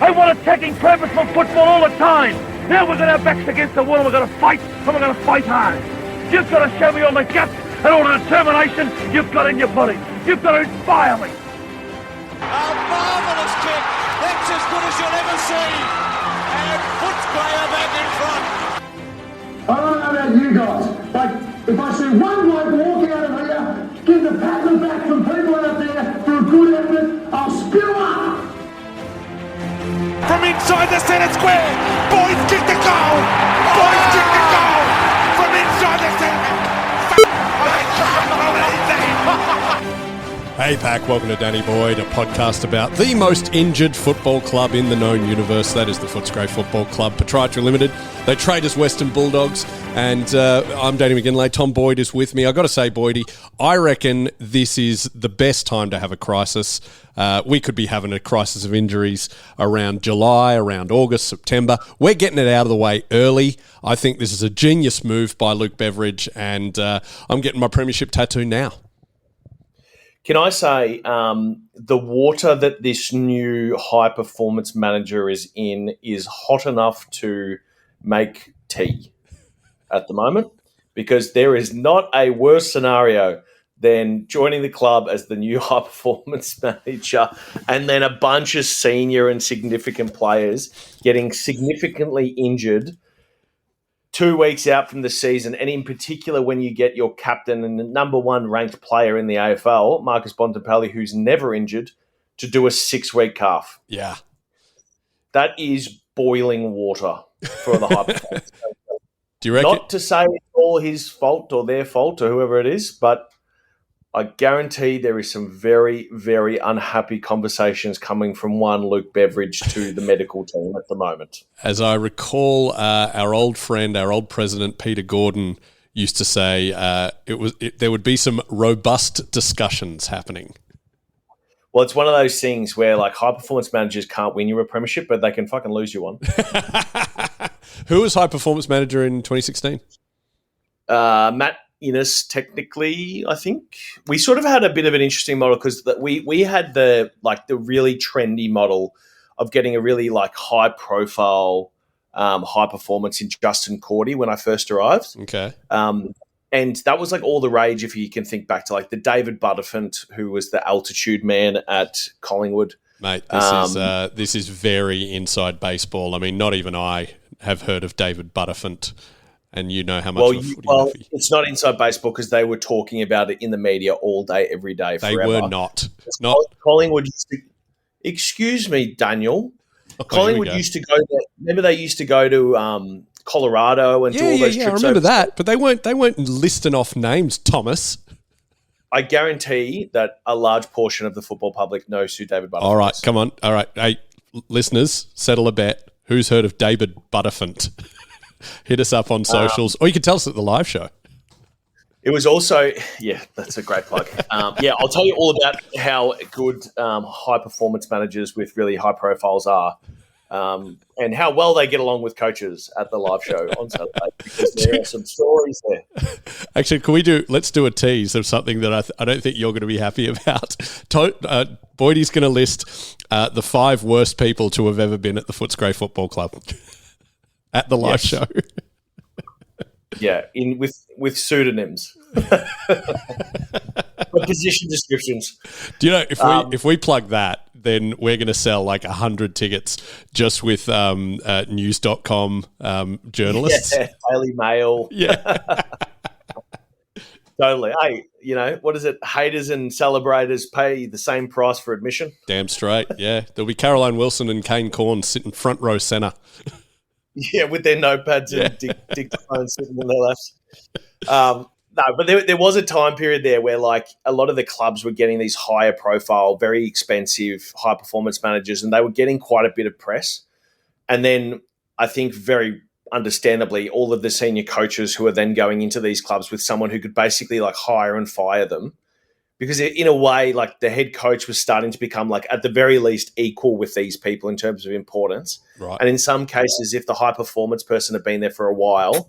I want attacking, purposeful football all the time. Now we're going to have backs against the wall and we're going to fight, and we're going to fight hard. You've got to show me all the guts and all the determination you've got in your body. You've got to inspire me. A marvellous kick. That's as good as you'll ever see. And puts player back in front. I don't know about you guys, but if I see one bloke walking out of here, give the pat on the back from people out there for a good effort, I'll spew up. From inside the centre square, Boyd kicked the goal. Boyd kicked the goal from inside the centre. Hey Pack, welcome to Danny Boyd, a podcast about the most injured football club in the known universe. That is the Footscray Football Club, Proprietary Limited. They trade as Western Bulldogs, and I'm Danny McGinlay. Tom Boyd is with me. I've got to say, Boydy, I reckon this is the best time to have a crisis. We could be having a crisis of injuries around July, around August, September. We're getting it out of the way early. I think this is a genius move by Luke Beveridge, and I'm getting my premiership tattoo now. Can I say the water that this new high-performance manager is in is hot enough to make tea at the moment? Because there is not a worse scenario than joining the club as the new high-performance manager and then a bunch of senior and significant players getting significantly injured 2 weeks out from the season, and in particular when you get your captain and the number one ranked player in the AFL, Marcus Bont, who's never injured, to do a 6-week calf. Yeah. That is boiling water for the high performance. Do you reckon? Not to say it's all his fault or their fault or whoever it is, but I guarantee there is some very, very unhappy conversations coming from one Luke Beveridge to the medical team at the moment. As I recall, our old friend, our old president, Peter Gordon, used to say there would be some robust discussions happening. Well, it's one of those things where like high-performance managers can't win you a premiership, but they can fucking lose you one. Who was high-performance manager in 2016? Matt Innes, technically, I think. We sort of had a bit of an interesting model because we had the really trendy model of getting a really like high profile, high performance in Justin Cody when I first arrived. Okay. And that was like all the rage if you can think back to like the David Butterfant, who was the altitude man at Collingwood. Mate, this is very inside baseball. I mean, not even I have heard of David Butterfant. And you know how much of a footy nuffy. It's not inside baseball because they were talking about it in the media all day, every day, forever. They were not. Collingwood used to... Excuse me, Daniel. Collingwood used to go there. Remember they used to go to Colorado and do all those trips. I remember that. But they weren't listing off names, Thomas. I guarantee that a large portion of the football public knows who David Butterfant is. All right, come on. All right. Hey, listeners, settle a bet. Who's heard of David Butterfant? Hit us up on socials, or you can tell us at the live show. It was also, yeah, that's a great plug. I'll tell you all about how good high-performance managers with really high profiles are and how well they get along with coaches at the live show on Saturday, because there are some stories there. Actually, let's do a tease of something that I don't think you're going to be happy about. Boydy's going to list the 5 worst people to have ever been at the Footscray Football Club. At the live show. Yeah, with pseudonyms. Position descriptions. Do you know, if we plug that, then we're going to sell like 100 tickets just with news.com journalists. Yeah, Daily Mail. Yeah. Totally. Hey, what is it? Haters and celebrators pay the same price for admission. Damn straight, yeah. There'll be Caroline Wilson and Kane Corn sitting front row centre. Yeah, with their notepads and dictaphones sitting on their laps. No, but there was a time period there where like a lot of the clubs were getting these higher profile, very expensive, high performance managers, and they were getting quite a bit of press. And then I think very understandably, all of the senior coaches who are then going into these clubs with someone who could basically like hire and fire them. Because in a way, like the head coach was starting to become like at the very least equal with these people in terms of importance. Right. And in some cases, if the high performance person had been there for a while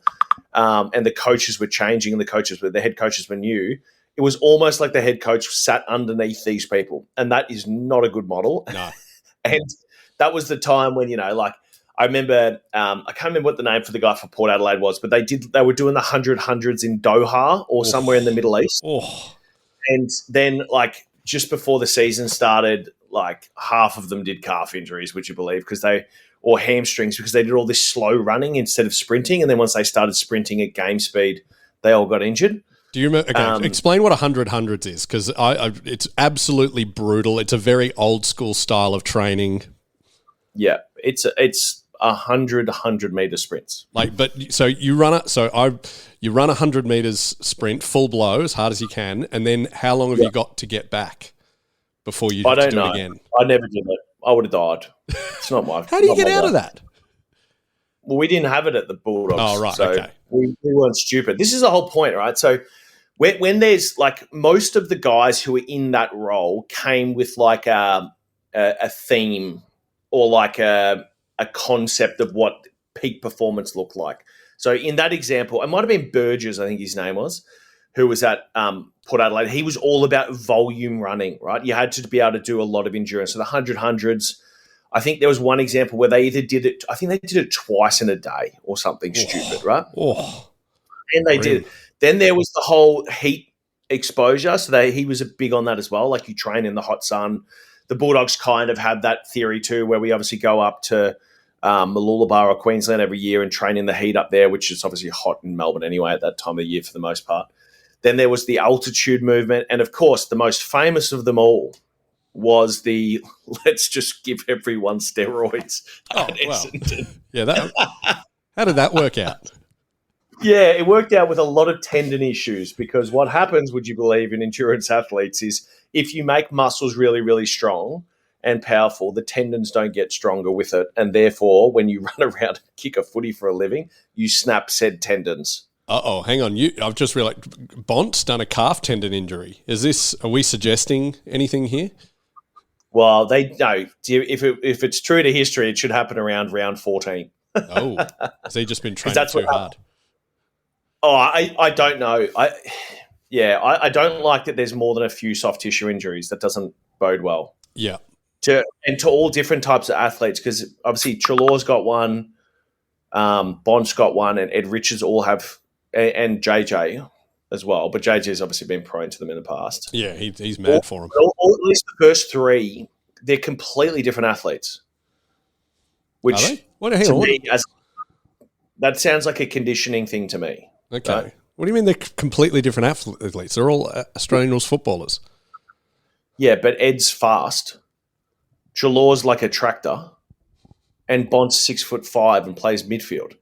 and the coaches were changing and the head coaches were new, it was almost like the head coach sat underneath these people. And that is not a good model. No. And that was the time when, I remember, I can't remember what the name for the guy for Port Adelaide was, but they were doing the 100 in Doha or somewhere in the Middle East. Oh. And then, just before the season started, half of them did calf injuries, would you believe? Or hamstrings, because they did all this slow running instead of sprinting. And then once they started sprinting at game speed, they all got injured. Do you remember? Okay, explain what 100 is, because it's absolutely brutal. It's a very old school style of training. Yeah, it's 100 meter sprints. So you run it. You run 100 meters sprint, full blow, as hard as you can, and then how long have you got to get back before you have to do it again? I never did it. I would have died. It's not my. How do you get out of that? Well, we didn't have it at the Bulldogs. Oh, right. So okay. We weren't stupid. This is the whole point, right? So when there's most of the guys who are in that role came with a theme or a concept of what peak performance looked like. So in that example, it might have been Burgess, I think his name was, who was at Port Adelaide. He was all about volume running, right? You had to be able to do a lot of endurance. So the 100s, I think there was one example where they either did it, I think they did it twice in a day or something stupid, right? Oh, and they did. Then there was the whole heat exposure. So he was big on that as well. You train in the hot sun. The Bulldogs kind of had that theory too, where we obviously go up to Mooloolaba or Queensland every year and train in the heat up there, which is obviously hot in Melbourne anyway at that time of the year for the most part. Then there was the altitude movement. And of course, the most famous of them all was the let's just give everyone steroids. Oh, wow. Yeah, how did that work out? Yeah, it worked out with a lot of tendon issues, because what happens, would you believe, in endurance athletes is if you make muscles really, really strong and powerful, the tendons don't get stronger with it. And therefore, when you run around and kick a footy for a living, you snap said tendons. Uh-oh, hang on. I've just realised Bont's done a calf tendon injury. Are we suggesting anything here? Well, if it's true to history, it should happen around round 14. Oh, has he just been training too hard? Oh, I don't know. I don't like that there's more than a few soft tissue injuries. That doesn't bode well. Yeah. To all different types of athletes, because obviously Treloar's got one, Bont's got one, and Ed Richards all have, and JJ as well. But JJ's obviously been prone to them in the past. Yeah, he's mad for them. Or at least the first three, they're completely different athletes. Which, are they? What? Me, that sounds like a conditioning thing to me. Okay. Right? What do you mean they're completely different athletes? They're all Australian rules footballers. Yeah, but Ed's fast. Treloar's like a tractor. And Bont's 6'5" and plays midfield.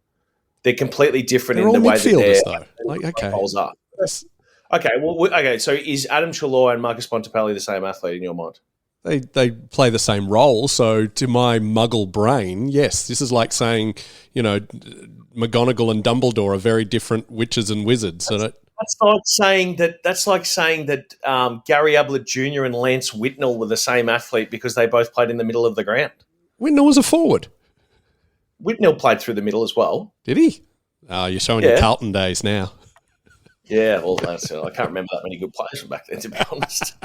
They're completely different in the way that their roles are. Okay, so is Adam Treloar and Marcus Bontempelli the same athlete in your mind? They play the same role, so to my muggle brain, yes, this is like saying, McGonagall and Dumbledore are very different witches and wizards. That's like saying that Gary Ablett Jr. and Lance Whitnell were the same athlete because they both played in the middle of the ground. Whitnell was a forward. Whitnell played through the middle as well. Did he? Oh, you're showing your Carlton days now. Yeah, well, I can't remember that many good players from back then, to be honest.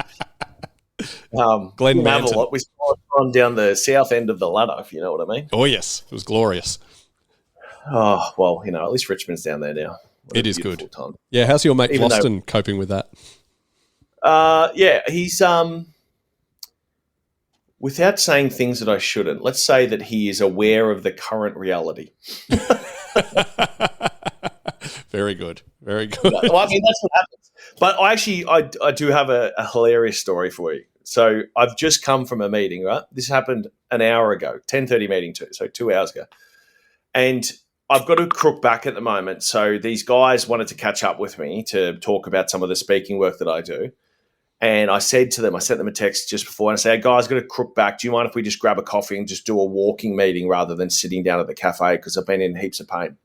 Glenn Manton. We saw on down the south end of the ladder, if you know what I mean. Oh, yes. It was glorious. Oh, well, at least Richmond's down there now. It is good. Time. Yeah, how's your mate Gloston coping with that? He's without saying things that I shouldn't, let's say that he is aware of the current reality. Very good. Very good. Well, I mean, that's what happens. But I do have a hilarious story for you. So I've just come from a meeting, right? This happened an hour ago, 10:30 meeting too, so 2 hours ago. And I've got to crook back at the moment. So these guys wanted to catch up with me to talk about some of the speaking work that I do. And I said to them, I sent them a text just before, and I said, hey, guys, I've got to crook back. Do you mind if we just grab a coffee and just do a walking meeting rather than sitting down at the cafe, because I've been in heaps of pain.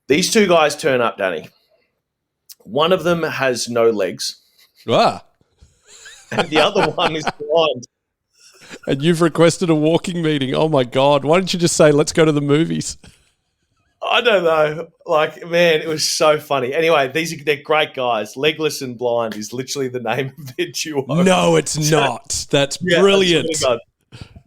These two guys turn up, Danny. One of them has no legs. Ah. And the other one is blind. And you've requested a walking meeting. Oh, my God. Why don't you just say, let's go to the movies? I don't know. Man, it was so funny. Anyway, they're great guys. Legless and Blind is literally the name of their duo. No, it's not. That's brilliant.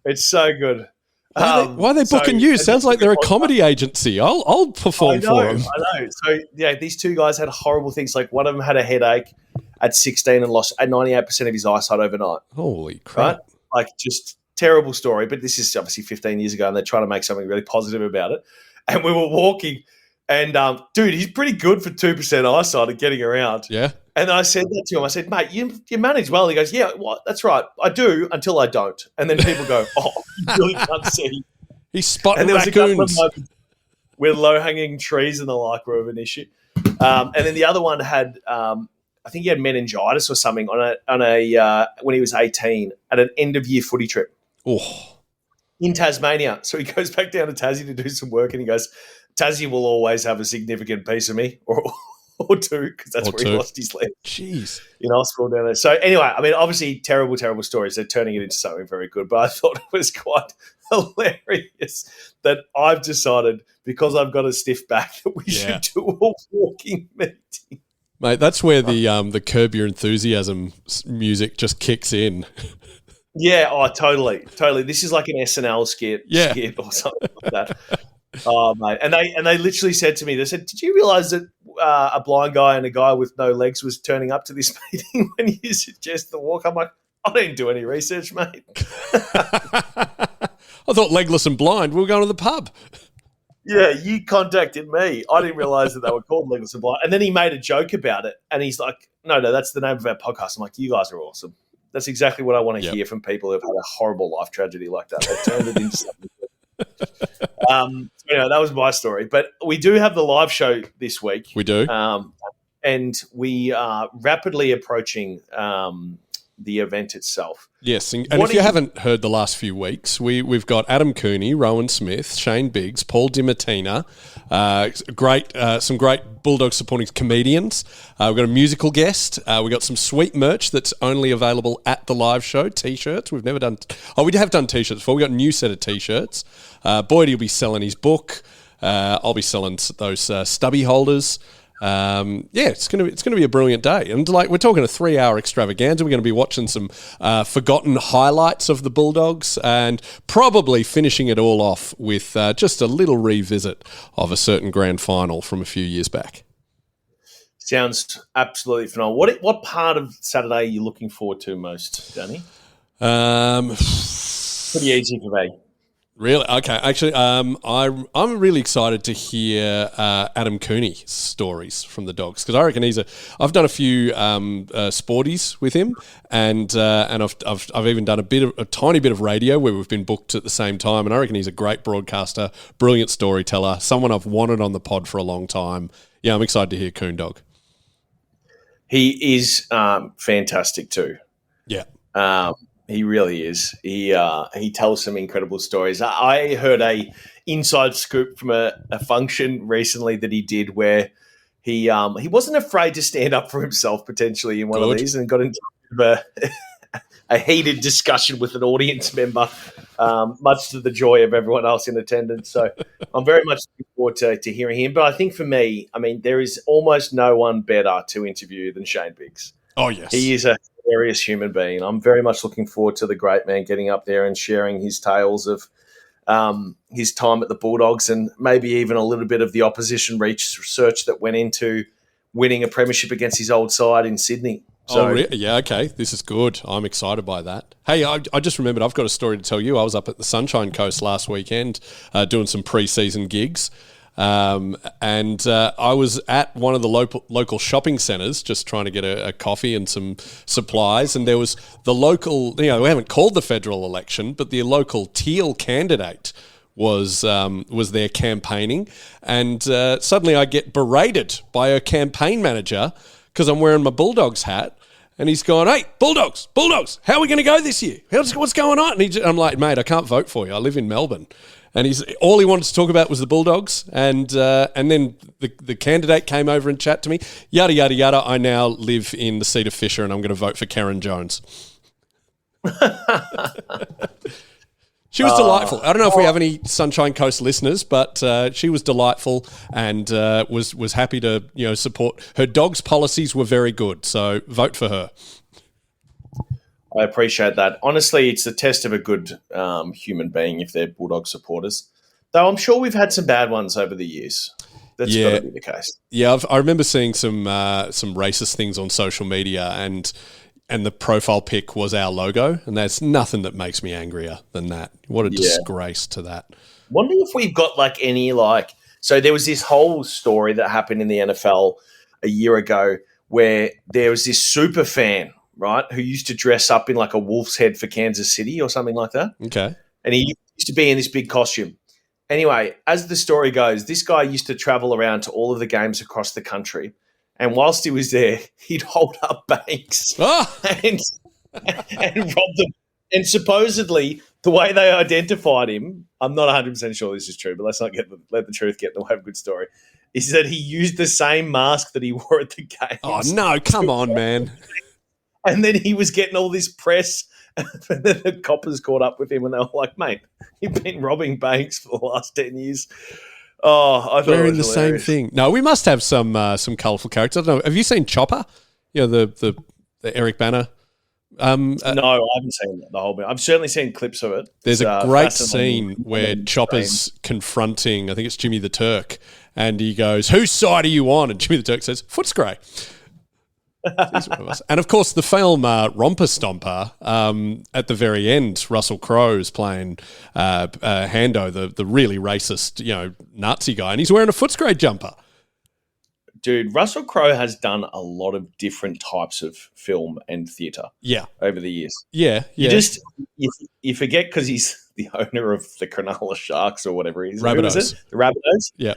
It's so good. Why are they booking you? Sounds like they're a comedy agency. I'll perform for them. I know. So, yeah, these two guys had horrible things. Like, one of them had a headache at 16 and lost 98% of his eyesight overnight. Holy crap. Right? Like, just terrible story. But this is obviously 15 years ago, and they're trying to make something really positive about it. And we were walking, and, dude, he's pretty good for 2% eyesight and getting around. Yeah. And I said that to him. I said, mate, you manage well. He goes, yeah, well, that's right. I do until I don't. And then people go, oh, you really can't see. He's spotting and there was raccoons. a couple of moments where low-hanging trees and the like were of an issue. And then the other one had, I think he had meningitis or something on a when he was 18 at an end-of-year footy trip in Tasmania. So he goes back down to Tassie to do some work, and he goes, Tassie will always have a significant piece of me, or two, because that's where he lost his leg. Jeez. In hospital down there. So anyway, I mean, obviously terrible, terrible stories. They're turning it into something very good. But I thought it was quite hilarious that I've decided, because I've got a stiff back, that we should do a walking meeting. Mate, that's where the Curb Your Enthusiasm music just kicks in. Yeah, totally. This is like an SNL skit or something like that. Oh, mate. And they literally said to me, they said, did you realise that a blind guy and a guy with no legs was turning up to this meeting when you suggest the walk? I'm like, I didn't do any research, mate. I thought legless and blind, we were going to the pub. Yeah, you contacted me. I didn't realise that they were called legless and blind. And then he made a joke about it. And he's like, no, that's the name of our podcast. I'm like, you guys are awesome. That's exactly what I want to hear from people who've had a horrible life tragedy like that. They turned it into something good. That was my story. But we do have the live show this week. We do. And we are rapidly approaching the event itself. Yes, and if you haven't heard the last few weeks, we've got Adam Cooney, Rowan Smith, Shane Biggs, Paul DiMartina, some great Bulldog supporting comedians. We've got a musical guest. We've got some sweet merch that's only available at the live show, T-shirts. We've never done... we have done T-shirts before. We've got a new set of T-shirts. Boydy will be selling his book. I'll be selling those stubby holders. It's gonna be a brilliant day, and we're talking a 3-hour extravaganza. We're going to be watching some forgotten highlights of the Bulldogs, and probably finishing it all off with just a little revisit of a certain grand final from a few years back. Sounds absolutely phenomenal. What part of Saturday are you looking forward to most, Danny? Pretty easy for me. Really? Okay. Actually, I'm really excited to hear Adam Cooney's stories from the Dogs, because I reckon I've done a few sporties with him, and I've even done a tiny bit of radio where we've been booked at the same time, and I reckon he's a great broadcaster, brilliant storyteller, someone I've wanted on the pod for a long time. Yeah, I'm excited to hear Coon Dog. He is fantastic too. Yeah. He really is. He tells some incredible stories. I heard a inside scoop from a function recently that he did where he wasn't afraid to stand up for himself potentially in one of these, and got into a heated discussion with an audience member, much to the joy of everyone else in attendance. So I'm very much looking forward to hearing him. But I think for me, there is almost no one better to interview than Shane Biggs. Oh, yes. He is a hilarious human being. I'm very much looking forward to the great man getting up there and sharing his tales of his time at the Bulldogs, and maybe even a little bit of the opposition research that went into winning a premiership against his old side in Sydney. So, yeah, okay. This is good. I'm excited by that. Hey, I just remembered I've got a story to tell you. I was up at the Sunshine Coast last weekend doing some pre-season gigs. And I was at one of the local shopping centres just trying to get a coffee and some supplies, and there was the local, we haven't called the federal election, but the local Teal candidate was there campaigning, and suddenly I get berated by a campaign manager because I'm wearing my Bulldogs hat. And he's gone, hey, Bulldogs, how are we going to go this year? What's going on? And I'm like, mate, I can't vote for you. I live in Melbourne. And all he wanted to talk about was the Bulldogs. And then the candidate came over and chat to me. Yada, yada, yada. I now live in the seat of Fisher, and I'm going to vote for Karen Jones. She was delightful. I don't know if we have any Sunshine Coast listeners, but she was delightful and was happy to support. Her dogs' policies were very good, so vote for her. I appreciate that. Honestly, it's a test of a good human being if they're Bulldog supporters. Though I'm sure we've had some bad ones over the years. That's got to be the case. Yeah, I remember seeing some racist things on social media, and the profile pic was our logo, and there's nothing that makes me angrier than that. What a disgrace to that. Wonder if we've got so there was this whole story that happened in the NFL a year ago where there was this super fan, right, who used to dress up in like a wolf's head for Kansas City or something like that. Okay. And he used to be in this big costume. Anyway, as the story goes, this guy used to travel around to all of the games across the country. And whilst he was there, he'd hold up banks and rob them. And supposedly, the way they identified him, I'm not 100% sure this is true, but let's not let the truth get in the way of a good story, is that he used the same mask that he wore at the game. Oh, no, come on, man. And then he was getting all this press, and then the coppers caught up with him, and they were like, mate, you've been robbing banks for the last 10 years. Oh, I thought we're it was in the hilarious. same thing. No, we must have some colourful characters. I don't know. Have you seen Chopper? You know, the Eric Banner. No, I haven't seen the whole bit. I've certainly seen clips of it. There's a great scene where Chopper's confronting, I think it's Jimmy the Turk, and he goes, "Whose side are you on?" And Jimmy the Turk says, "Footscray." He's one of us. And of course, the film Romper Stomper, at the very end, Russell Crowe's playing Hando, the really racist, Nazi guy, and he's wearing a Footscray jumper. Dude, Russell Crowe has done a lot of different types of film and theatre over the years. Yeah. You forget because he's the owner of the Cronulla Sharks or whatever he is. Rabbitohs. Who is it? The Rabbitohs? Yeah.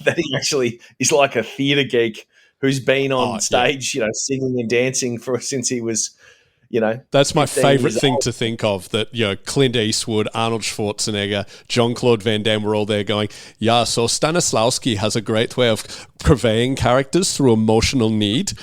That he actually is like a theatre geek who's been on stage, singing and dancing since he was, That's my favourite thing to think of, that, Clint Eastwood, Arnold Schwarzenegger, Jean-Claude Van Damme were all there going, yeah, so Stanislavski has a great way of conveying characters through emotional need.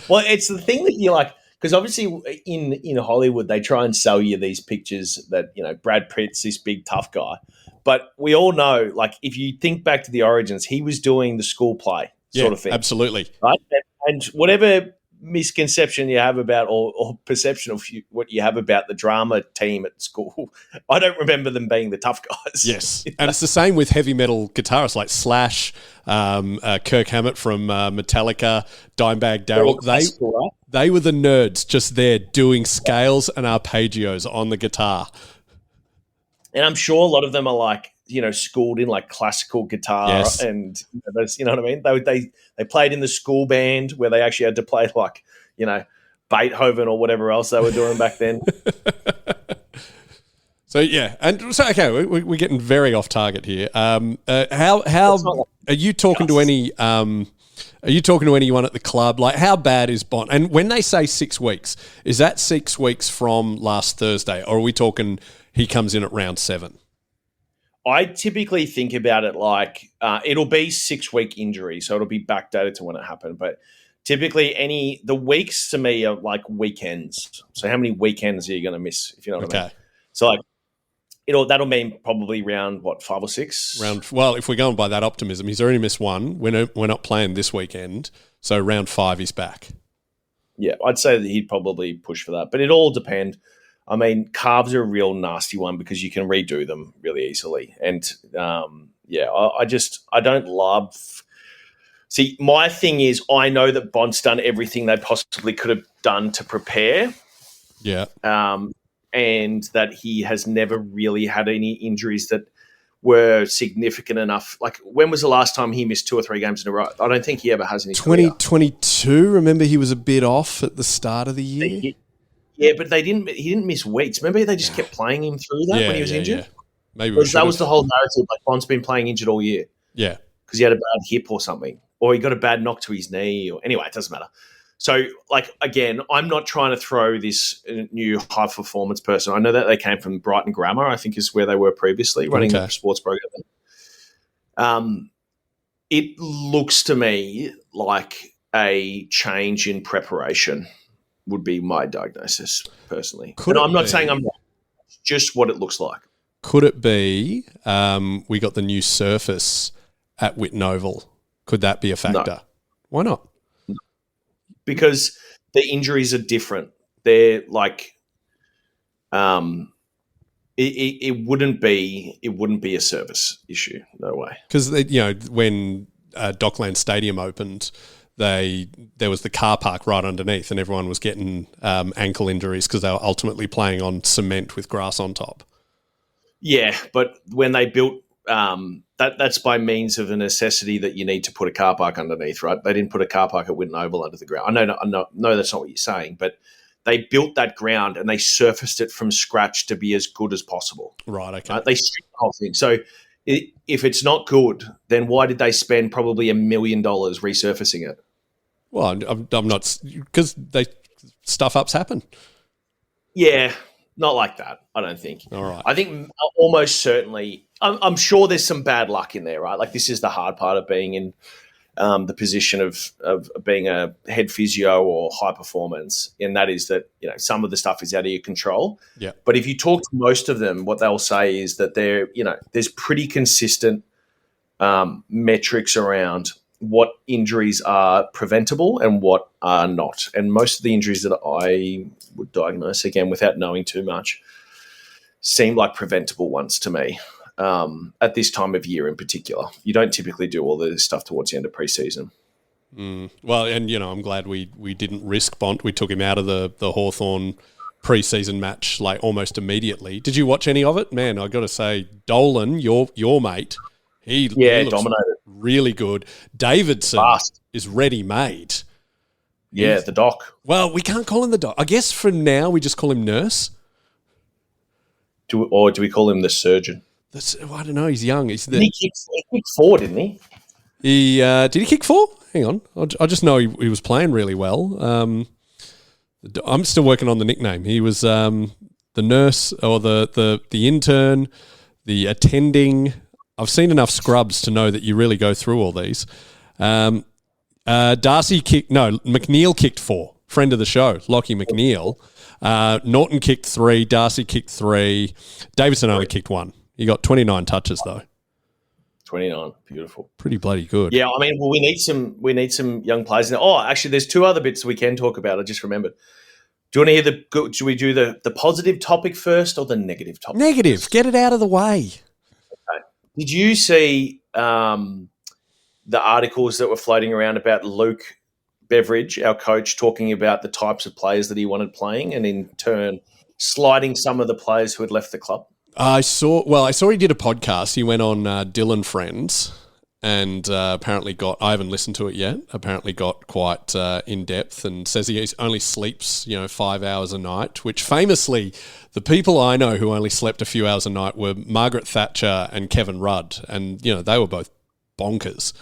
Well, it's the thing that you like, because obviously in Hollywood, they try and sell you these pictures that, Brad Pitt's this big tough guy. But we all know, like, if you think back to the origins, he was doing the school play sort of thing. Absolutely. Right? And whatever misconception you have about or perception of what you have about the drama team at school, I don't remember them being the tough guys. Yes. And it's the same with heavy metal guitarists like Slash, Kirk Hammett from Metallica, Dimebag Darrell. They were the nerds just there doing scales and arpeggios on the guitar. And I'm sure a lot of them are like, schooled in like classical guitar and those, you know what I mean? They played in the school band where they actually had to play like, Beethoven or whatever else they were doing back then. Okay, we're getting very off target here. How are you talking to any? Are you talking to anyone at the club? Like, how bad is Bont? And when they say 6 weeks, is that 6 weeks from last Thursday, or are we talking he comes in at round 7? I typically think about it like it'll be 6-week injury, so it'll be backdated to when it happened. But typically, the weeks to me are like weekends. So how many weekends are you going to miss? If you know what I mean. So like, that'll mean probably round 5 or 6. Well, if we're going by that optimism, he's already missed one. We're not playing this weekend, so round 5 he's back. Yeah, I'd say that he'd probably push for that, but it all depend. I mean, calves are a real nasty one because you can redo them really easily. And, I don't love – see, my thing is I know that Bont's done everything they possibly could have done to prepare. Yeah. And that he has never really had any injuries that were significant enough. Like, when was the last time he missed 2 or 3 games in a row? I don't think he ever has any. 2022, remember he was a bit off at the start of the year? Yeah, but he didn't miss weeks. Maybe they just kept playing him through that when he was injured. Yeah. Maybe that was the whole narrative. Like, Bont's been playing injured all year. Yeah. Because he had a bad hip or something. Or he got a bad knock to his knee. Anyway, it doesn't matter. So, like, again, I'm not trying to throw this new high-performance person. I know that they came from Brighton Grammar, I think is where they were previously, running the sports program. It looks to me like a change in preparation would be my diagnosis, personally. I'm not saying I'm wrong. It's just what it looks like. Could it be we got the new surface at Whitten Oval? Could that be a factor? No. Why not? Because the injuries are different. They're like, it wouldn't be a service issue. No way. Because when Dockland Stadium opened, there was the car park right underneath, and everyone was getting ankle injuries because they were ultimately playing on cement with grass on top. Yeah, but when they built that's by means of a necessity that you need to put a car park underneath, right? They didn't put a car park at Winton Oval under the ground. I know that's not what you're saying, but they built that ground and they surfaced it from scratch to be as good as possible. Right, okay. Right? They stripped the whole thing. So if it's not good, then why did they spend probably $1 million resurfacing it? Well, I'm not, because stuff-ups happen. Yeah, not like that, I don't think. All right. I think almost certainly, I'm sure there's some bad luck in there, right? Like this is the hard part of being in the position of being a head physio or high performance, and that is that some of the stuff is out of your control. Yeah. But if you talk to most of them, what they'll say is that there's pretty consistent metrics around what injuries are preventable and what are not. And most of the injuries that I would diagnose, again, without knowing too much, seem like preventable ones to me. At this time of year in particular, you don't typically do all this stuff towards the end of preseason. Well, and I'm glad we didn't risk Bont. We took him out of the Hawthorn preseason match like almost immediately. Did you watch any of it? Man, I got to say, Dolan, your mate, he looks dominated, really good. Davidson fast. Is ready-made. Yeah, the doc. Well, we can't call him the doc. I guess for now we just call him Nurse. Do we call him the surgeon? I don't know. He's young. He kicked 4, didn't he? Did he kick 4? Hang on. I just know he was playing really well. I'm still working on the nickname. He was the nurse or the intern, the attending. I've seen enough scrubs to know that you really go through all these. McNeil kicked 4. Friend of the show, Lockie McNeil. Norton kicked 3. Darcy kicked 3. Davidson only kicked 1. He got 29 touches though. 29, beautiful, pretty bloody good. Yeah, I mean, well, we need some young players now. Oh, actually, there's 2 other bits we can talk about. I just remembered. Do you want to hear should we do the positive topic first or the negative topic? Negative. Get it out of the way. Okay. Did you see the articles that were floating around about Luke Beveridge, our coach, talking about the types of players that he wanted playing, and in turn sliding some of the players who had left the club? I saw he did a podcast. He went on Dylan Friends and apparently I haven't listened to it yet, apparently got quite in-depth and says he only sleeps, 5 hours a night, which famously the people I know who only slept a few hours a night were Margaret Thatcher and Kevin Rudd, and, they were both bonkers.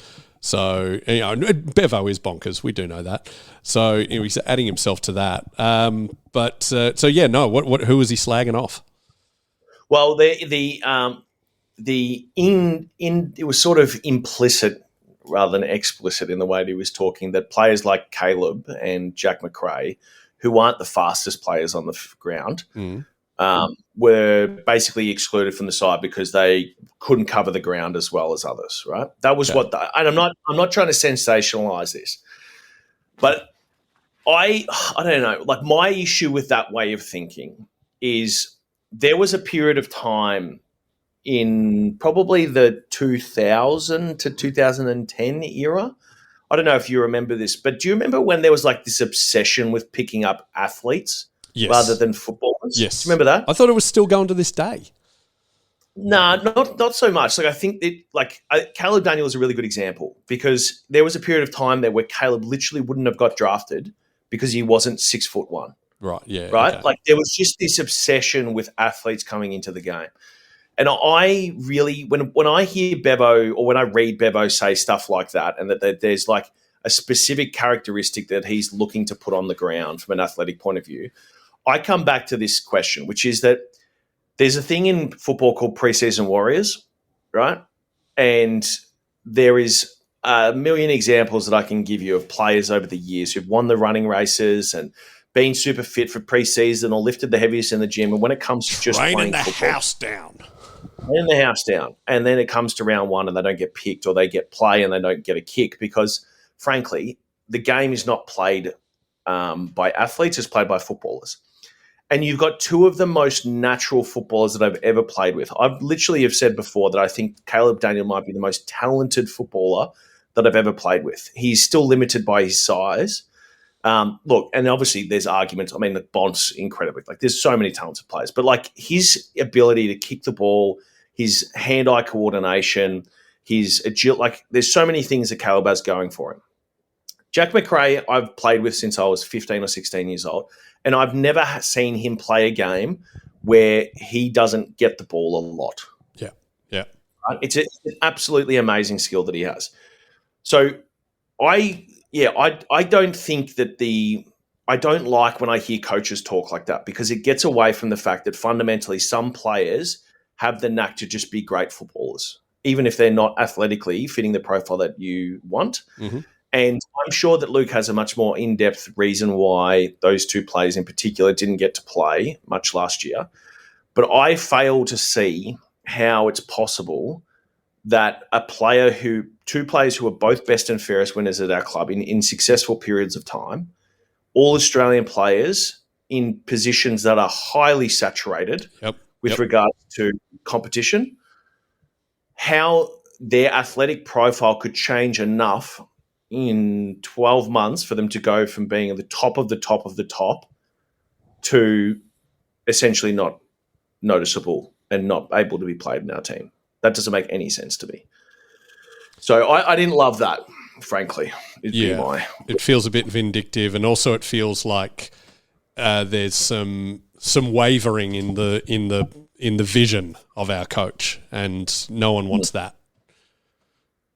So, Bevo is bonkers. We do know that. So, he's adding himself to that. Who was he slagging off? Well, it was sort of implicit rather than explicit in the way that he was talking that players like Caleb and Jack McRae, who aren't the fastest players on the ground, were basically excluded from the side because they couldn't cover the ground as well as others. Right? That was and I'm not trying to sensationalize this, but I don't know. Like, my issue with that way of thinking is, there was a period of time in probably the 2000 to 2010 era. I don't know if you remember this, but do you remember when there was like this obsession with picking up athletes rather than footballers? Yes. Do you remember that? I thought it was still going to this day. No, not so much. Like, I think Caleb Daniel is a really good example, because there was a period of time there where Caleb literally wouldn't have got drafted because he wasn't 6'1". Right, yeah. Right? Okay. Like, there was just this obsession with athletes coming into the game. And I really, when I hear Bevo or when I read Bevo say stuff like that, and that there's like a specific characteristic that he's looking to put on the ground from an athletic point of view, I come back to this question, which is that there's a thing in football called preseason warriors, right? And there is a million examples that I can give you of players over the years who've won the running races and been super fit for preseason or lifted the heaviest in the gym. And when it comes to just playing football, house down. Turn the house down. And then it comes to round 1 and they don't get picked, or they get play and they don't get a kick, because, frankly, the game is not played by athletes as played by footballers. And you've got two of the most natural footballers that I've ever played with. I've literally have said before that I think Caleb Daniel might be the most talented footballer that I've ever played with. He's still limited by his size. Look, and obviously there's arguments. I mean, the Bont's incredible. Like, there's so many talented players. But, like, his ability to kick the ball, his hand-eye coordination, his agility, like, there's so many things that Caleb has going for him. Jack McRae I've played with since I was 15 or 16 years old, and I've never seen him play a game where he doesn't get the ball a lot. Yeah, yeah. It's an absolutely amazing skill that he has. So I don't think that I don't like when I hear coaches talk like that, because it gets away from the fact that fundamentally some players have the knack to just be great footballers, even if they're not athletically fitting the profile that you want. Mm-hmm. And I'm sure that Luke has a much more in-depth reason why those two players in particular didn't get to play much last year. But I fail to see how it's possible that two players who are both best and fairest winners at our club in successful periods of time, all Australian players in positions that are highly saturated with regards to competition, how their athletic profile could change enough in 12 months for them to go from being at the top of the top of the top to essentially not noticeable and not able to be played in our team. That doesn't make any sense to me. So I didn't love that, frankly. It feels a bit vindictive, and also it feels like there's some wavering in the vision of our coach, and no one wants that.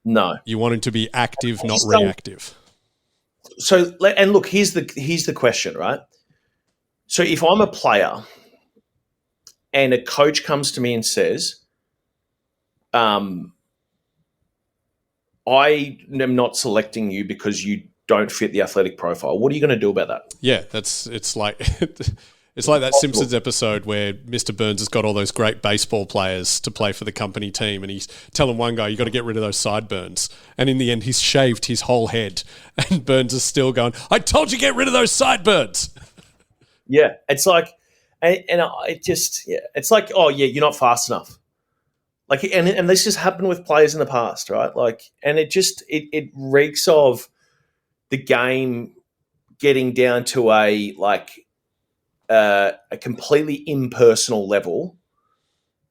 No, you want him to be active, not reactive. So, and look, here's the question, right? So, if I'm a player and a coach comes to me and says, "I am not selecting you because you don't fit the athletic profile," what are you going to do about that? Yeah, it's like it's like that Simpsons episode where Mr. Burns has got all those great baseball players to play for the company team, and he's telling one guy, you got to get rid of those sideburns. And in the end, he's shaved his whole head, and Burns is still going, I told you get rid of those sideburns. Yeah, it's like, it's like, oh yeah, you're not fast enough. Like, and this has happened with players in the past, right? Like, and it reeks of the game getting down to a completely impersonal level,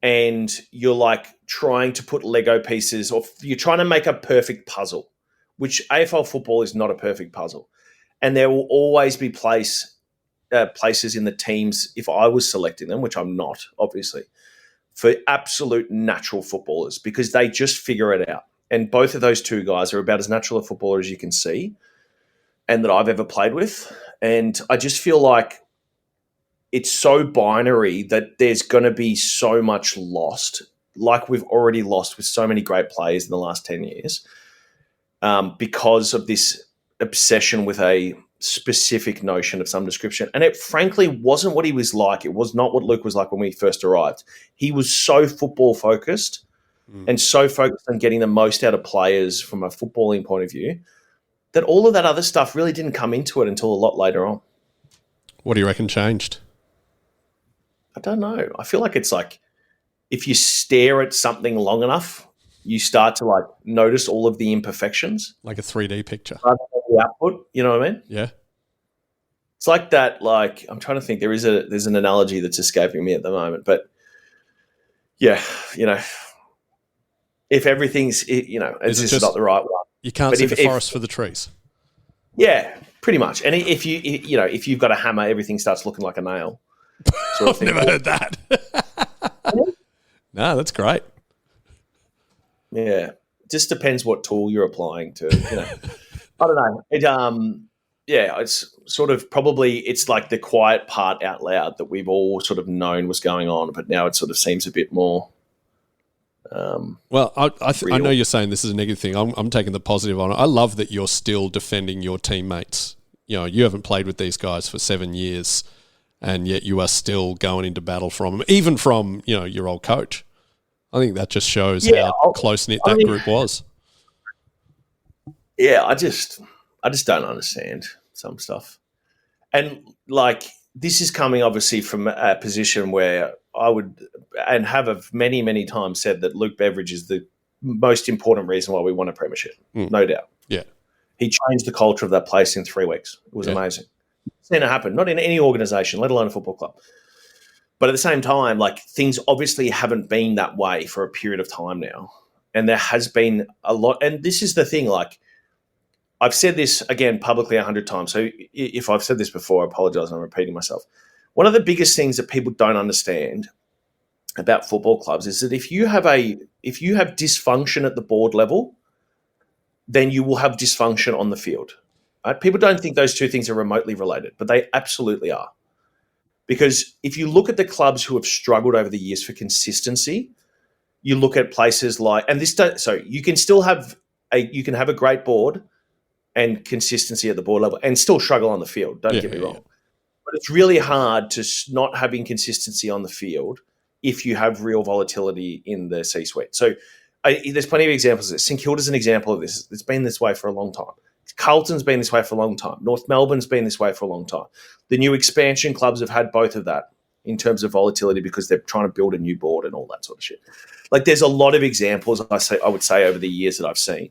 and you're like trying to put Lego pieces, or you're trying to make a perfect puzzle, which AFL football is not a perfect puzzle. And there will always be places in the teams, if I was selecting them, which I'm not, obviously, for absolute natural footballers, because they just figure it out. And both of those two guys are about as natural a footballer as you can see and that I've ever played with. And I just feel like it's so binary that there's going to be so much lost, like we've already lost with so many great players in the last 10 years, because of this obsession with a specific notion of some description. And it frankly wasn't what he was like. It was not what Luke was like when we first arrived. He was so football focused and so focused on getting the most out of players from a footballing point of view that all of that other stuff really didn't come into it until a lot later on. What do you reckon changed? I don't know. I feel like it's like if you stare at something long enough, you start to like notice all of the imperfections. Like a 3D picture. Rather than the output, you know what I mean? Yeah. It's like that, like, I'm trying to think, there's an analogy that's escaping me at the moment, but yeah, if everything's, it's just not the right one. You can't see the forest for the trees. Yeah, pretty much. And if you've got a hammer, everything starts looking like a nail. I've never heard that. No, that's great. Yeah. It just depends what tool you're applying to, I don't know. It's sort of probably, it's like the quiet part out loud that we've all sort of known was going on, but now it sort of seems a bit more. Well, I know you're saying this is a negative thing. I'm taking the positive on it. I love that you're still defending your teammates. You haven't played with these guys for 7 years, and yet you are still going into battle from them, even from your old coach. I think that just shows how close-knit that group was. Yeah, I just don't understand some stuff. And like this is coming obviously from a position where I would and have many, many times said that Luke Beveridge is the most important reason why we won a premiership, no doubt. Yeah. He changed the culture of that place in 3 weeks. It was amazing. It's never happened, not in any organisation, let alone a football club. But at the same time, like things obviously haven't been that way for a period of time now. And there has been a lot. And this is the thing, like I've said this again publicly 100 times. So if I've said this before, I apologise. I'm repeating myself. One of the biggest things that people don't understand about football clubs is that if you have dysfunction at the board level, then you will have dysfunction on the field. Right? People don't think those two things are remotely related, but they absolutely are. Because if you look at the clubs who have struggled over the years for consistency, you look at places like, you can still have a great board and consistency at the board level and still struggle on the field. Don't get me wrong. But it's really hard to not having consistency on the field if you have real volatility in the C-suite. So there's plenty of examples of this. St Kilda's an example of this. It's been this way for a long time. Carlton's been this way for a long time. North Melbourne's been this way for a long time. The new expansion clubs have had both of that in terms of volatility because they're trying to build a new board and all that sort of shit. Like there's a lot of examples I would say over the years that I've seen.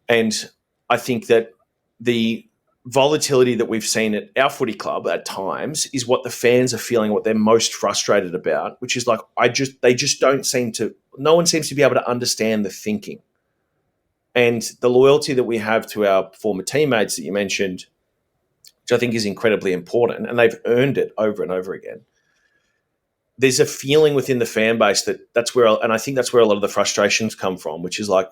And I think that the volatility that we've seen at our footy club at times is what the fans are feeling, what they're most frustrated about, which is like no one seems to be able to understand the thinking. And the loyalty that we have to our former teammates that you mentioned, which I think is incredibly important, and they've earned it over and over again. There's a feeling within the fan base that's where a lot of the frustrations come from, which is like,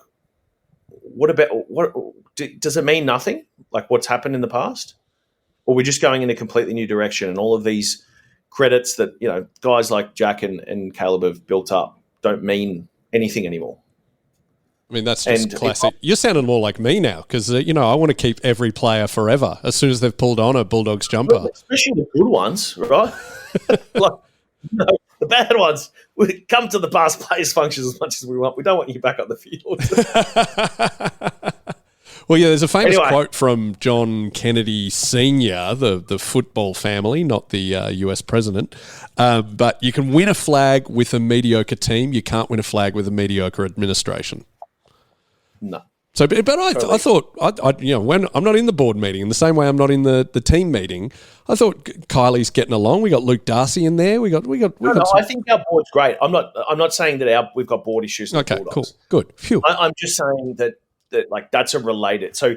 does it mean nothing? Like what's happened in the past? Or we're just going in a completely new direction and all of these credits that, guys like Jack and Caleb have built up don't mean anything anymore. I mean, that's just classic. You're sounding more like me now because, I want to keep every player forever as soon as they've pulled on a Bulldogs jumper. Especially the good ones, right? The bad ones, we come to the past players functions as much as we want. We don't want you back on the field. Well, yeah, there's a famous quote from John Kennedy Sr., the football family, not the US president. But you can win a flag with a mediocre team. You can't win a flag with a mediocre administration. No. So, but I thought, when I'm not in the board meeting, in the same way I'm not in the team meeting, I thought Kylie's getting along. We got Luke Darcy in there. I think our board's great. I'm not saying that we've got board issues. Okay, cool, good. Phew. I'm just saying that like that's a related. So,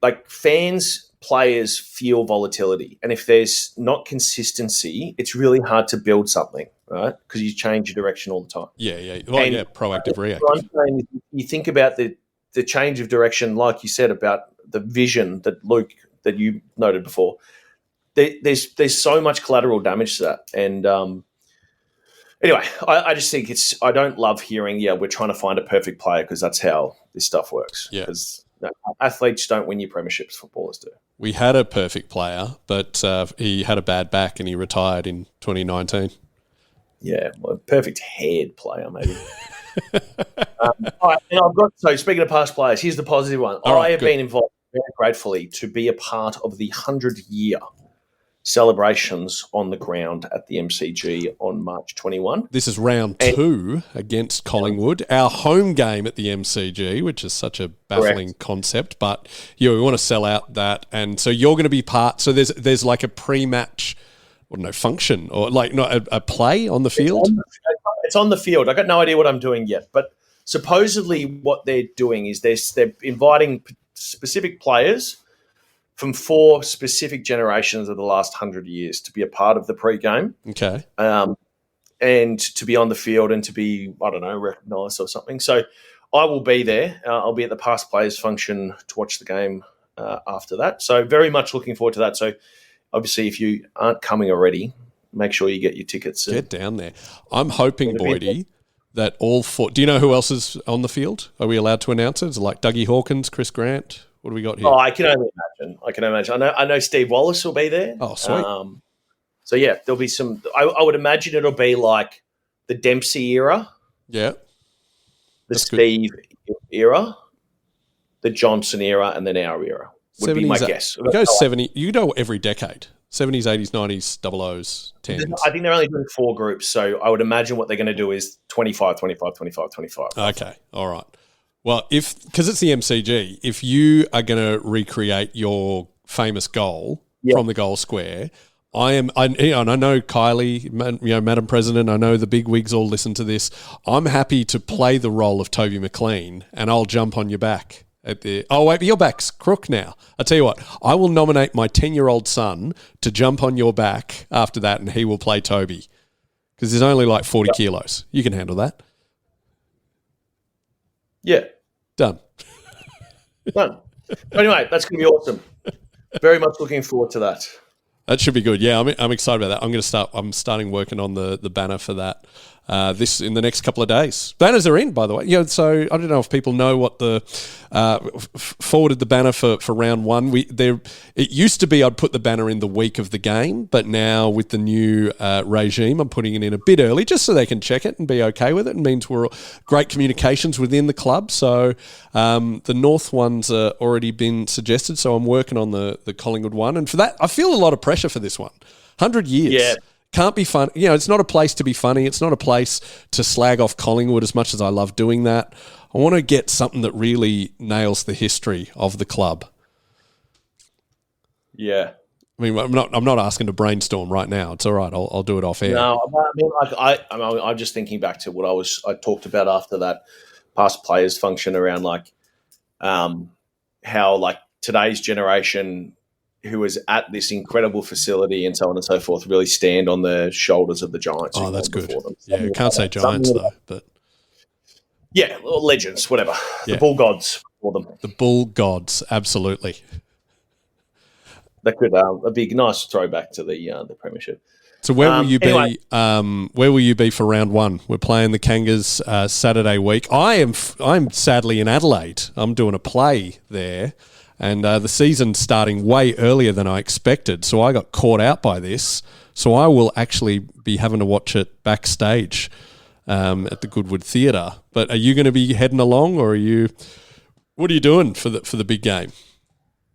like fans, players feel volatility, and if there's not consistency, it's really hard to build something, right? Because you change your direction all the time. Yeah. Well, proactive, reactive. What I'm saying is you think about the change of direction, like you said about the vision that you noted before. There's so much collateral damage to that, and anyway, I just think I don't love hearing we're trying to find a perfect player because that's how this stuff works. Yeah, because athletes don't win your premierships, footballers do. We had a perfect player, but he had a bad back and he retired in 2019. Yeah, well, a perfect head player maybe. All right, so speaking of past players, here's the positive one. I have been involved very gratefully to be a part of the 100-year celebrations on the ground at the MCG on March 21. This is round 2 against Collingwood, our home game at the MCG, which is such a baffling concept, but we want to sell out that, and so you're going to be part. So there's like a pre-match, function or like not a play on the field. It's on the field. I got no idea what I'm doing yet, but supposedly what they're doing is they're inviting specific players from 4 specific generations of the last 100 years to be a part of the pre-game. Okay. And to be on the field and to be, recognised or something. So I will be there. I'll be at the past players function to watch the game after that. So very much looking forward to that. So obviously if you aren't coming already, make sure you get your tickets. Get down there. I'm hoping, Boydy, that all 4... Do you know who else is on the field? Are we allowed to announce it? Is it like Dougie Hawkins, Chris Grant? What do we got here? Oh, I can only imagine. I know Steve Wallace will be there. Oh, sweet. So, there'll be some... I would imagine it'll be like the Dempsey era. Yeah. The Steve era, the Johnson era, and then our era. would be my guess. You go 70. You go every decade. 70s, 80s, 90s, 00s, 10s. I think they're only doing 4 groups, so I would imagine what they're going to do is 25, 25, 25, 25. Okay, all right. Well, because it's the MCG, if you are going to recreate your famous goal from the goal square, I know Kylie, Madam President, I know the big wigs all listen to this. I'm happy to play the role of Toby McLean, and I'll jump on your back. Oh, wait, but your back's crook now. I tell you what, I will nominate my 10-year-old son to jump on your back after that, and he will play Toby. Because he's only like 40 kilos. You can handle that. Yeah. Done. Anyway, that's going to be awesome. Very much looking forward to that. That should be good. Yeah, I'm excited about that. I'm starting working on the banner for that this in the next couple of days. Banners are in, by the way. So I don't know if people know what the forwarded the banner for round one. It used to be I'd put the banner in the week of the game, but now with the new regime, I'm putting it in a bit early just so they can check it and be okay with it. It means we're great communications within the club. So the North one's already been suggested, so I'm working on the Collingwood one. And for that, I feel a lot of pressure for this one. 100 years. Yeah. Can't be fun. It's not a place to be funny. It's not a place to slag off Collingwood as much as I love doing that. I want to get something that really nails the history of the club. Yeah. I mean, I'm not asking to brainstorm right now. It's all right. I'll do it off air. No, I'm just thinking back to what I talked about after that past players function around how today's generation who is at this incredible facility and so on and so forth really stand on the shoulders of the giants. Oh, that's good. Yeah, you can't say giants though, but yeah, legends, whatever. Yeah. The bull gods for them. The bull gods, absolutely. That could be a nice throwback to the premiership. So where will you be? Where will you be for round one? We're playing the Kangas Saturday week. I'm sadly in Adelaide. I'm doing a play there. And the season's starting way earlier than I expected, so I got caught out by this. So I will actually be having to watch it backstage at the Goodwood Theatre. But are you going to be heading along, or what are you doing for the big game?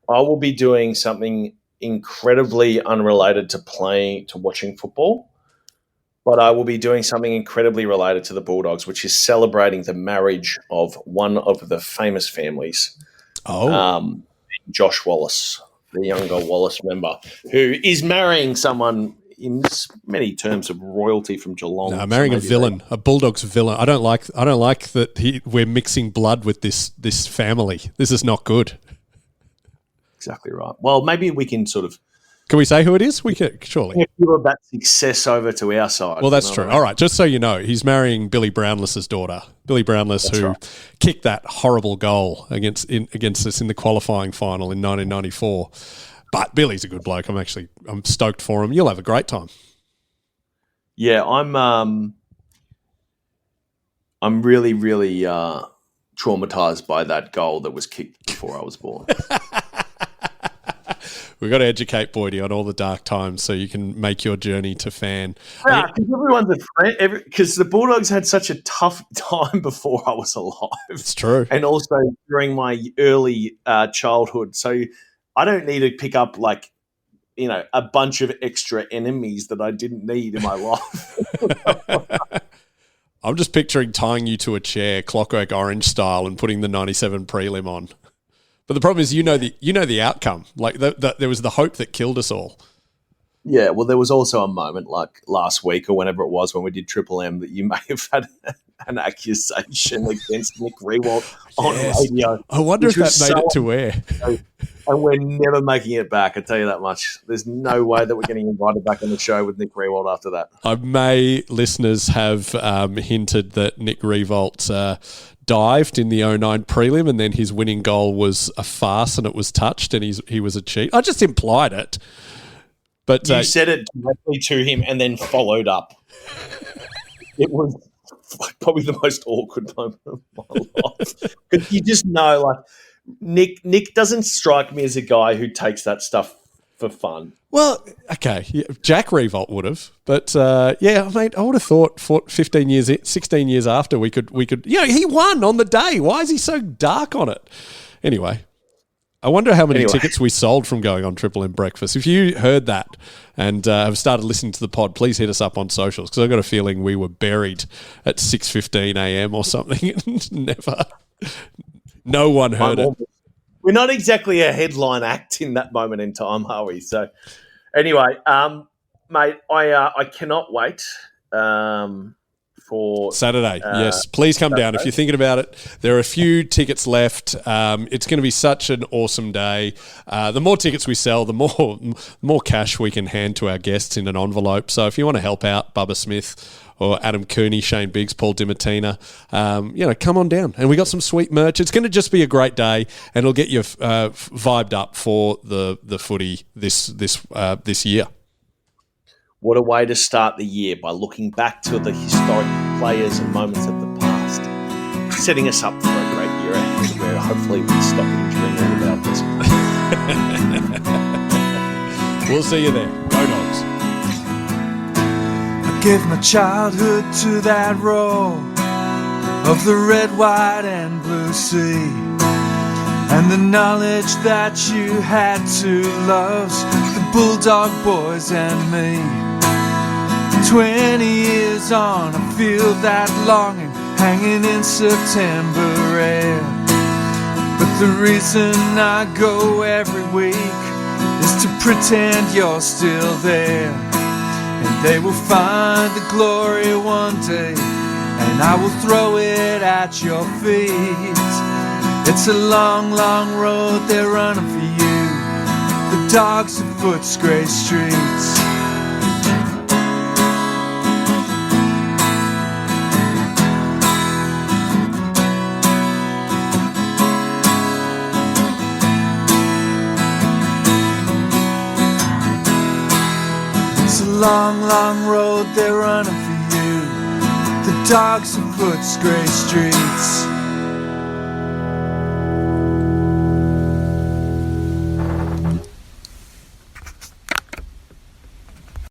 I will be doing something incredibly unrelated to watching football, but I will be doing something incredibly related to the Bulldogs, which is celebrating the marriage of one of the famous families. Oh. Josh Wallace, the younger Wallace member, who is marrying someone in many terms of royalty from Geelong. No, marrying a villain, a Bulldogs villain. I don't like that we're mixing blood with this family. This is not good. Exactly right. Well, maybe we can sort of... Can we say who it is? We can, surely. Give that success over to our side. Well, that's true. All right, just so you know, he's marrying Billy Brownless's daughter. Billy Brownless, who kicked that horrible goal against us in the qualifying final in 1994. But Billy's a good bloke. I'm stoked for him. You'll have a great time. Yeah, I'm really, really traumatized by that goal that was kicked before I was born. We've got to educate Boydy on all the dark times so you can make your journey to fan. Yeah, because everyone's a friend. Because the Bulldogs had such a tough time before I was alive. It's true. And also during my early childhood. So I don't need to pick up a bunch of extra enemies that I didn't need in my life. I'm just picturing tying you to a chair, Clockwork Orange style, and putting the 97 prelim on. But the problem is, you know the outcome. There was the hope that killed us all. Yeah, well, there was also a moment like last week or whenever it was when we did Triple M that you may have had an accusation against Nick Riewoldt on radio. I wonder if that made it to air. And we're never making it back, I tell you that much. There's no way that we're getting invited back on the show with Nick Riewoldt after that. Listeners have hinted that Nick Riewoldt dived in the 09 prelim and then his winning goal was a farce and it was touched and he was a cheat. I just implied it. But you said it directly to him and then followed up. It was probably the most awkward moment of my life. Because you just know, Nick doesn't strike me as a guy who takes that stuff for fun. Well, okay, Jack Riewoldt would have, but I would have thought 16 years after we could. He won on the day. Why is he so dark on it? Anyway, I wonder how many Anyway. tickets we sold from going on Triple M Breakfast. If you heard that and have started listening to the pod, please hit us up on socials, because I've got a feeling we were buried at 6:15 a.m. or something and no one heard it. We're not exactly a headline act in that moment in time, are we? So anyway, mate, I cannot wait for Saturday. Yes, please come down if you're thinking about it. There are a few tickets left. It's going to be such an awesome day. The more tickets we sell, the more cash we can hand to our guests in an envelope. So if you want to help out Bubba Smith or Adam Cooney, Shane Biggs, Paul DiMartina, come on down. And we got some sweet merch. It's going to just be a great day, and it'll get you vibed up for the footy this year. What a way to start the year, by looking back to the historic players and moments of the past, setting us up for a great year ahead where hopefully we stop injuring all of our listeners. We'll see you there. Go Dogs. I gave my childhood to that roar of the red, white and blue sea, and the knowledge that you had to love the Bulldog boys and me. 20 years on, I feel that longing hanging in September air. But the reason I go every week is to pretend you're still there. And they will find the glory one day, and I will throw it at your feet. It's a long, long road they're running for you, the dogs of Footscray streets. It's a long, long road they're running for you, the dogs of Footscray streets.